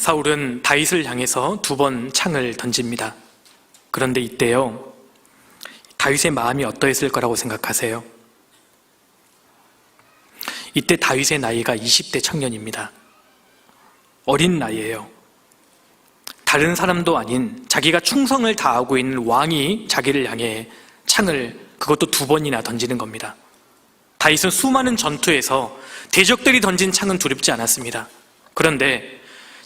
사울은 다윗을 향해서 2번 창을 던집니다. 그런데 이때요, 다윗의 마음이 어떠했을 거라고 생각하세요? 이때 다윗의 나이가 20대 청년입니다. 어린 나이예요. 다른 사람도 아닌 자기가 충성을 다하고 있는 왕이 자기를 향해 창을 그것도 2번이나 던지는 겁니다. 다윗은 수많은 전투에서 대적들이 던진 창은 두렵지 않았습니다. 그런데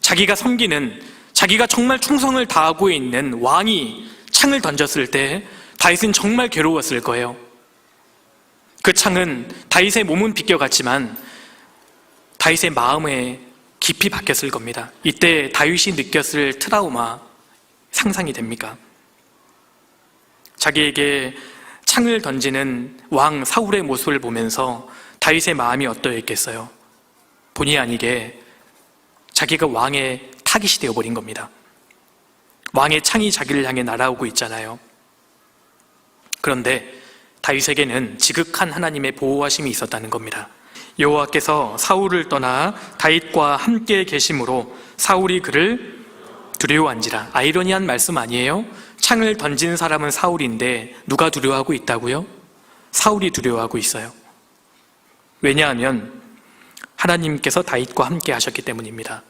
자기가 섬기는, 자기가 정말 충성을 다하고 있는 왕이 창을 던졌을 때 다윗은 정말 괴로웠을 거예요. 그 창은 다윗의 몸은 비껴갔지만 다윗의 마음에 깊이 박혔을 겁니다. 이때 다윗이 느꼈을 트라우마 상상이 됩니까? 자기에게 창을 던지는 왕 사울의 모습을 보면서 다윗의 마음이 어떠했겠어요? 본의 아니게 자기가 왕의 타깃이 되어버린 겁니다. 왕의 창이 자기를 향해 날아오고 있잖아요. 그런데 다윗에게는 지극한 하나님의 보호하심이 있었다는 겁니다. 여호와께서 사울을 떠나 다윗과 함께 계심으로 사울이 그를 두려워한지라. 아이러니한 말씀 아니에요? 창을 던진 사람은 사울인데 누가 두려워하고 있다고요? 사울이 두려워하고 있어요. 왜냐하면 하나님께서 다윗과 함께 하셨기 때문입니다.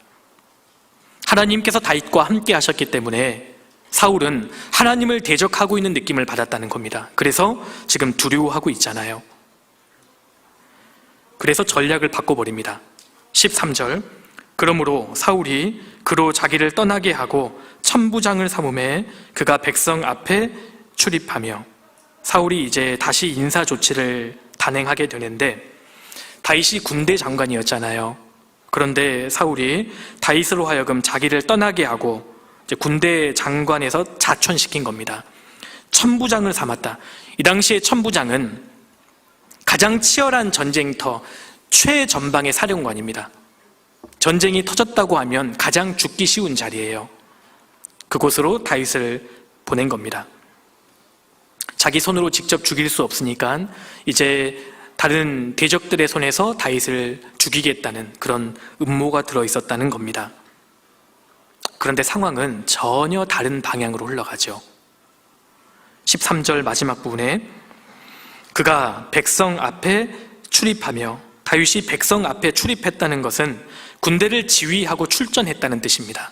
하나님께서 다윗과 함께 하셨기 때문에 사울은 하나님을 대적하고 있는 느낌을 받았다는 겁니다. 그래서 지금 두려워하고 있잖아요. 그래서 전략을 바꿔버립니다. 13절, 그러므로 사울이 그로 자기를 떠나게 하고 천부장을 삼음에 그가 백성 앞에 출입하며, 사울이 이제 다시 인사 조치를 단행하게 되는데, 다윗이 군대 장관이었잖아요. 그런데 사울이 다윗으로 하여금 자기를 떠나게 하고 이제 군대 장관에서 자천시킨 겁니다. 천부장을 삼았다. 이 당시에 천부장은 가장 치열한 전쟁터 최전방의 사령관입니다. 전쟁이 터졌다고 하면 가장 죽기 쉬운 자리예요. 그곳으로 다윗을 보낸 겁니다. 자기 손으로 직접 죽일 수 없으니까 이제 다른 대적들의 손에서 다윗을 죽이겠다는 그런 음모가 들어있었다는 겁니다. 그런데 상황은 전혀 다른 방향으로 흘러가죠. 13절 마지막 부분에 그가 백성 앞에 출입하며, 다윗이 백성 앞에 출입했다는 것은 군대를 지휘하고 출전했다는 뜻입니다.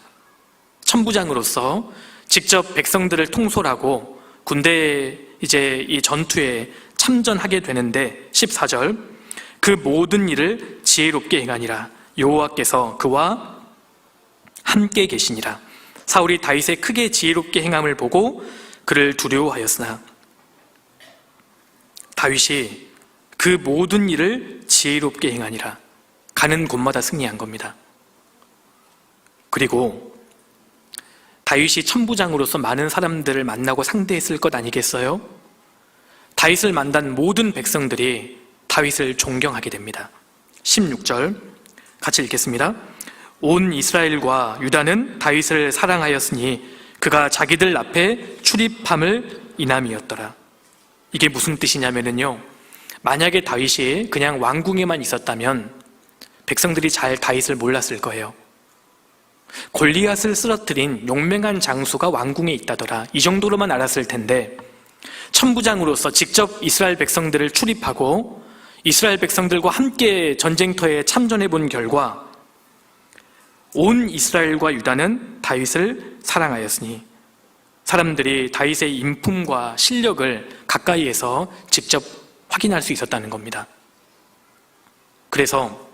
천부장으로서 직접 백성들을 통솔하고 군대 이제 이 전투에 참전하게 되는데, 14절, 그 모든 일을 지혜롭게 행하니라. 여호와께서 그와 함께 계시니라. 사울이 다윗의 크게 지혜롭게 행함을 보고 그를 두려워하였으나 다윗이 그 모든 일을 지혜롭게 행하니라. 가는 곳마다 승리한 겁니다. 그리고 다윗이 천부장으로서 많은 사람들을 만나고 상대했을 것 아니겠어요? 다윗을 만난 모든 백성들이 다윗을 존경하게 됩니다. 16절 같이 읽겠습니다. 온 이스라엘과 유다는 다윗을 사랑하였으니 그가 자기들 앞에 출입함을 인함이었더라. 이게 무슨 뜻이냐면요, 만약에 다윗이 그냥 왕궁에만 있었다면 백성들이 잘 다윗을 몰랐을 거예요. 골리앗을 쓰러뜨린 용맹한 장수가 왕궁에 있다더라, 이 정도로만 알았을 텐데, 천부장으로서 직접 이스라엘 백성들을 출입하고 이스라엘 백성들과 함께 전쟁터에 참전해 본 결과 온 이스라엘과 유다는 다윗을 사랑하였으니, 사람들이 다윗의 인품과 실력을 가까이에서 직접 확인할 수 있었다는 겁니다. 그래서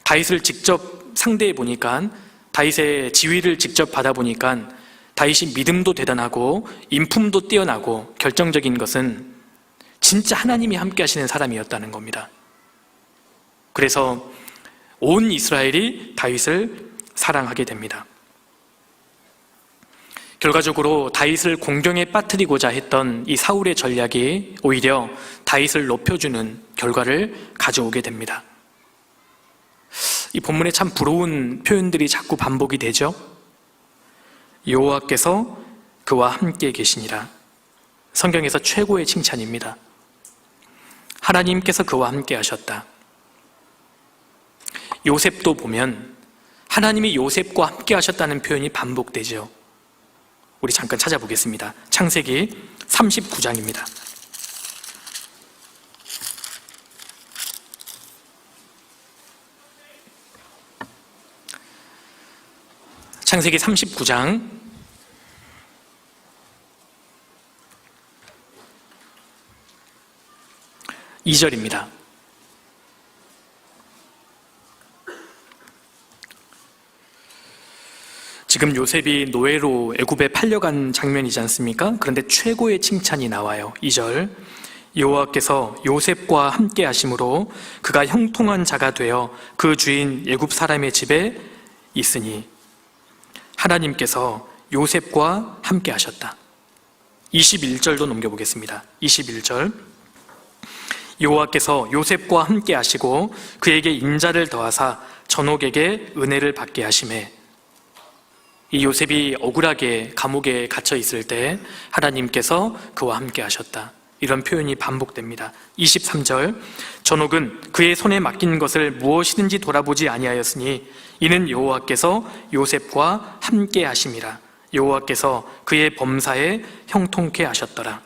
다윗을 직접 상대해 보니까, 다윗의 지휘를 직접 받아보니까 다윗이 믿음도 대단하고 인품도 뛰어나고 결정적인 것은 진짜 하나님이 함께 하시는 사람이었다는 겁니다. 그래서 온 이스라엘이 다윗을 사랑하게 됩니다. 결과적으로 다윗을 공경에 빠뜨리고자 했던 이 사울의 전략이 오히려 다윗을 높여주는 결과를 가져오게 됩니다. 이 본문에 참 부러운 표현들이 자꾸 반복이 되죠. 여호와께서 그와 함께 계시니라. 성경에서 최고의 칭찬입니다. 하나님께서 그와 함께 하셨다. 요셉도 보면 하나님이 요셉과 함께 하셨다는 표현이 반복되죠. 우리 잠깐 찾아보겠습니다. 창세기 39장입니다. 창세기 39장 2절입니다. 지금 요셉이 노예로 애굽에 팔려간 장면이지 않습니까? 그런데 최고의 칭찬이 나와요. 2절, 여호와께서 요셉과 함께 하심으로 그가 형통한 자가 되어 그 주인 애굽 사람의 집에 있으니 하나님께서 요셉과 함께 하셨다. 21절도 넘겨보겠습니다. 21절, 여호와께서 요셉과 함께 하시고 그에게 인자를 더하사 전옥에게 은혜를 받게 하시매. 이 요셉이 억울하게 감옥에 갇혀 있을 때 하나님께서 그와 함께 하셨다. 이런 표현이 반복됩니다. 23절, 전옥은 그의 손에 맡긴 것을 무엇이든지 돌아보지 아니하였으니 이는 여호와께서 요셉과 함께 하심이라. 여호와께서 그의 범사에 형통케 하셨더라.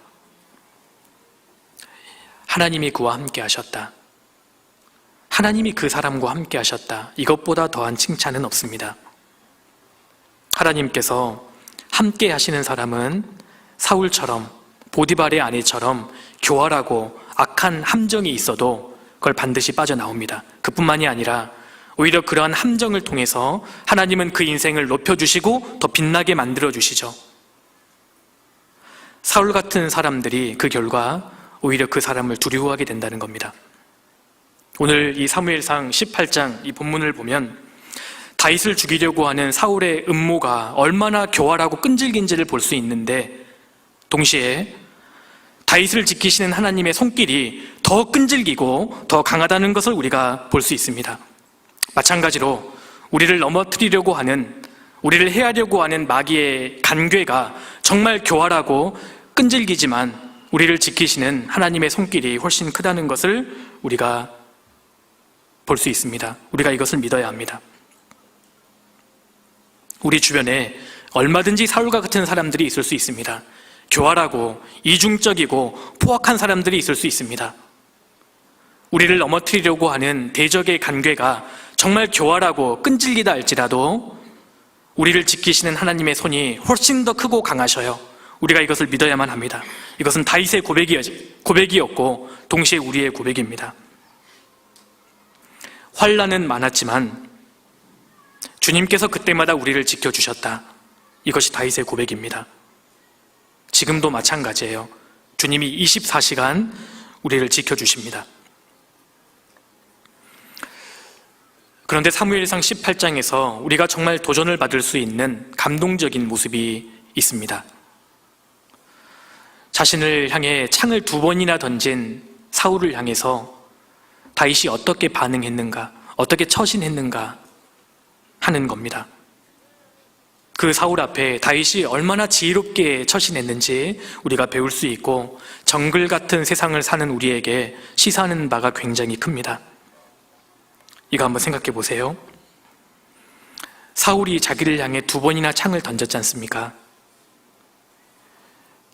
하나님이 그와 함께 하셨다. 하나님이 그 사람과 함께 하셨다. 이것보다 더한 칭찬은 없습니다. 하나님께서 함께 하시는 사람은 사울처럼, 보디발의 아내처럼 교활하고 악한 함정이 있어도 그걸 반드시 빠져나옵니다. 그뿐만이 아니라 오히려 그러한 함정을 통해서 하나님은 그 인생을 높여주시고 더 빛나게 만들어주시죠. 사울 같은 사람들이 그 결과 오히려 그 사람을 두려워하게 된다는 겁니다. 오늘 이 사무엘상 18장 이 본문을 보면 다윗을 죽이려고 하는 사울의 음모가 얼마나 교활하고 끈질긴지를 볼 수 있는데, 동시에 다윗을 지키시는 하나님의 손길이 더 끈질기고 더 강하다는 것을 우리가 볼 수 있습니다. 마찬가지로 우리를 넘어뜨리려고 하는, 우리를 해하려고 하는 마귀의 간궤가 정말 교활하고 끈질기지만 우리를 지키시는 하나님의 손길이 훨씬 크다는 것을 우리가 볼 수 있습니다. 우리가 이것을 믿어야 합니다. 우리 주변에 얼마든지 사울과 같은 사람들이 있을 수 있습니다. 교활하고 이중적이고 포악한 사람들이 있을 수 있습니다. 우리를 넘어뜨리려고 하는 대적의 간궤가 정말 교활하고 끈질기다 할지라도 우리를 지키시는 하나님의 손이 훨씬 더 크고 강하셔요. 우리가 이것을 믿어야만 합니다. 이것은 다윗의 고백이었고 동시에 우리의 고백입니다. 환난은 많았지만 주님께서 그때마다 우리를 지켜주셨다. 이것이 다윗의 고백입니다. 지금도 마찬가지예요. 주님이 24시간 우리를 지켜주십니다. 그런데 사무엘상 18장에서 우리가 정말 도전을 받을 수 있는 감동적인 모습이 있습니다. 자신을 향해 창을 2번이나 던진 사울을 향해서 다윗이 어떻게 반응했는가, 어떻게 처신했는가 하는 겁니다. 그 사울 앞에 다윗이 얼마나 지혜롭게 처신했는지 우리가 배울 수 있고, 정글 같은 세상을 사는 우리에게 시사하는 바가 굉장히 큽니다. 이거 한번 생각해 보세요. 사울이 자기를 향해 2번이나 창을 던졌지 않습니까?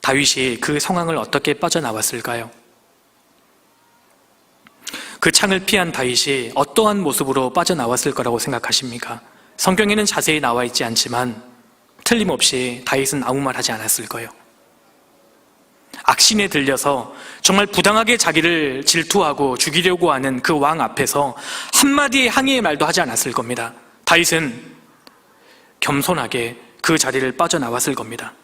다윗이 그 상황을 어떻게 빠져나왔을까요? 그 창을 피한 다윗이 어떠한 모습으로 빠져나왔을 거라고 생각하십니까? 성경에는 자세히 나와 있지 않지만 틀림없이 다윗은 아무 말 하지 않았을 거예요. 악신에 들려서 정말 부당하게 자기를 질투하고 죽이려고 하는 그 왕 앞에서 한마디의 항의의 말도 하지 않았을 겁니다. 다윗은 겸손하게 그 자리를 빠져나왔을 겁니다.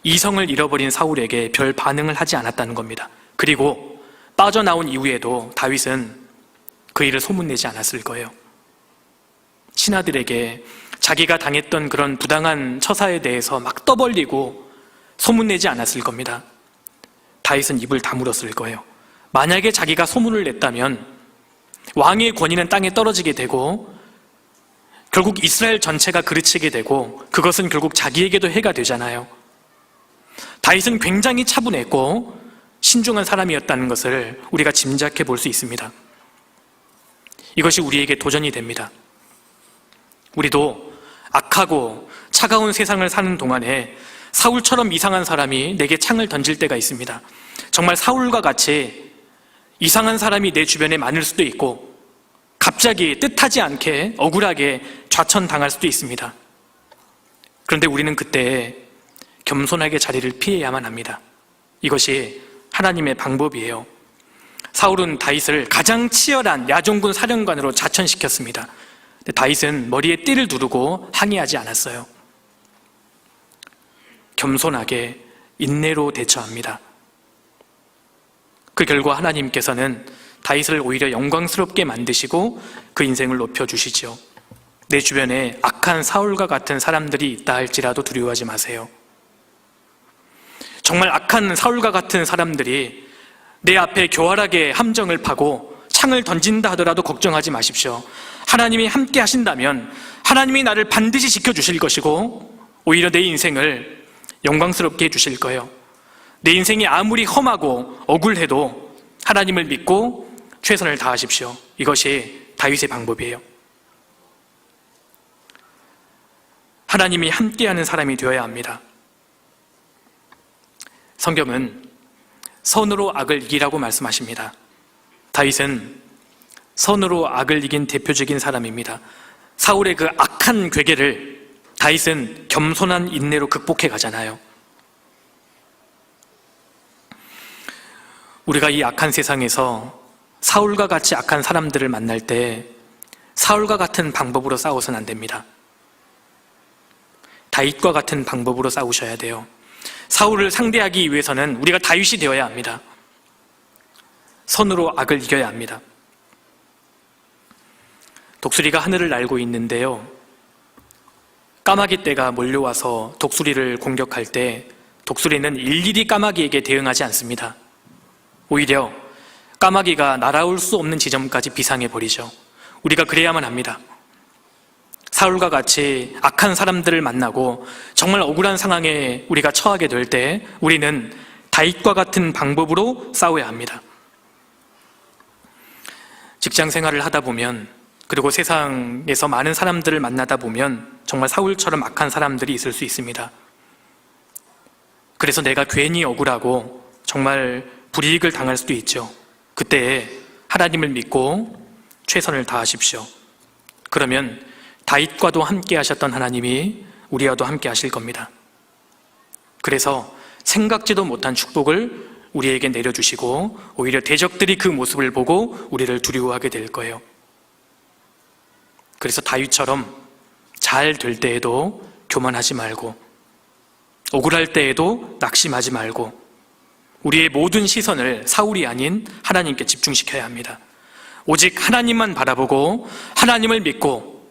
이성을 잃어버린 사울에게 별 반응을 하지 않았다는 겁니다. 그리고 빠져나온 이후에도 다윗은 그 일을 소문내지 않았을 거예요. 신하들에게 자기가 당했던 그런 부당한 처사에 대해서 막 떠벌리고 소문내지 않았을 겁니다. 다윗은 입을 다물었을 거예요. 만약에 자기가 소문을 냈다면 왕의 권위는 땅에 떨어지게 되고 결국 이스라엘 전체가 그르치게 되고 그것은 결국 자기에게도 해가 되잖아요. 다윗은 굉장히 차분했고 신중한 사람이었다는 것을 우리가 짐작해 볼 수 있습니다. 이것이 우리에게 도전이 됩니다. 우리도 악하고 차가운 세상을 사는 동안에 사울처럼 이상한 사람이 내게 창을 던질 때가 있습니다. 정말 사울과 같이 이상한 사람이 내 주변에 많을 수도 있고 갑자기 뜻하지 않게 억울하게 좌천당할 수도 있습니다. 그런데 우리는 그때 겸손하게 자리를 피해야만 합니다. 이것이 하나님의 방법이에요. 사울은 다윗을 가장 치열한 야종군 사령관으로 자천시켰습니다. 다윗은 머리에 띠를 두르고 항의하지 않았어요. 겸손하게 인내로 대처합니다. 그 결과 하나님께서는 다윗을 오히려 영광스럽게 만드시고 그 인생을 높여주시지요. 내 주변에 악한 사울과 같은 사람들이 있다 할지라도 두려워하지 마세요. 정말 악한 사울과 같은 사람들이 내 앞에 교활하게 함정을 파고 창을 던진다 하더라도 걱정하지 마십시오. 하나님이 함께 하신다면 하나님이 나를 반드시 지켜주실 것이고 오히려 내 인생을 영광스럽게 해주실 거예요. 내 인생이 아무리 험하고 억울해도 하나님을 믿고 최선을 다하십시오. 이것이 다윗의 방법이에요. 하나님이 함께하는 사람이 되어야 합니다. 성경은 선으로 악을 이기라고 말씀하십니다. 다윗은 선으로 악을 이긴 대표적인 사람입니다. 사울의 그 악한 괴계를 다윗은 겸손한 인내로 극복해 가잖아요. 우리가 이 악한 세상에서 사울과 같이 악한 사람들을 만날 때 사울과 같은 방법으로 싸워서는 안 됩니다. 다윗과 같은 방법으로 싸우셔야 돼요. 사울을 상대하기 위해서는 우리가 다윗이 되어야 합니다. 선으로 악을 이겨야 합니다. 독수리가 하늘을 날고 있는데요, 까마귀 떼가 몰려와서 독수리를 공격할 때 독수리는 일일이 까마귀에게 대응하지 않습니다. 오히려 까마귀가 날아올 수 없는 지점까지 비상해버리죠. 우리가 그래야만 합니다. 사울과 같이 악한 사람들을 만나고 정말 억울한 상황에 우리가 처하게 될 때 우리는 다윗과 같은 방법으로 싸워야 합니다. 직장 생활을 하다 보면, 그리고 세상에서 많은 사람들을 만나다 보면 정말 사울처럼 악한 사람들이 있을 수 있습니다. 그래서 내가 괜히 억울하고 정말 불이익을 당할 수도 있죠. 그때 하나님을 믿고 최선을 다하십시오. 그러면 다윗과도 함께 하셨던 하나님이 우리와도 함께 하실 겁니다. 그래서 생각지도 못한 축복을 우리에게 내려주시고 오히려 대적들이 그 모습을 보고 우리를 두려워하게 될 거예요. 그래서 다윗처럼 잘 될 때에도 교만하지 말고, 억울할 때에도 낙심하지 말고, 우리의 모든 시선을 사울이 아닌 하나님께 집중시켜야 합니다. 오직 하나님만 바라보고 하나님을 믿고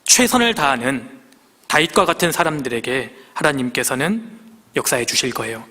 최선을 다하는 다윗과 같은 사람들에게 하나님께서는 역사해 주실 거예요.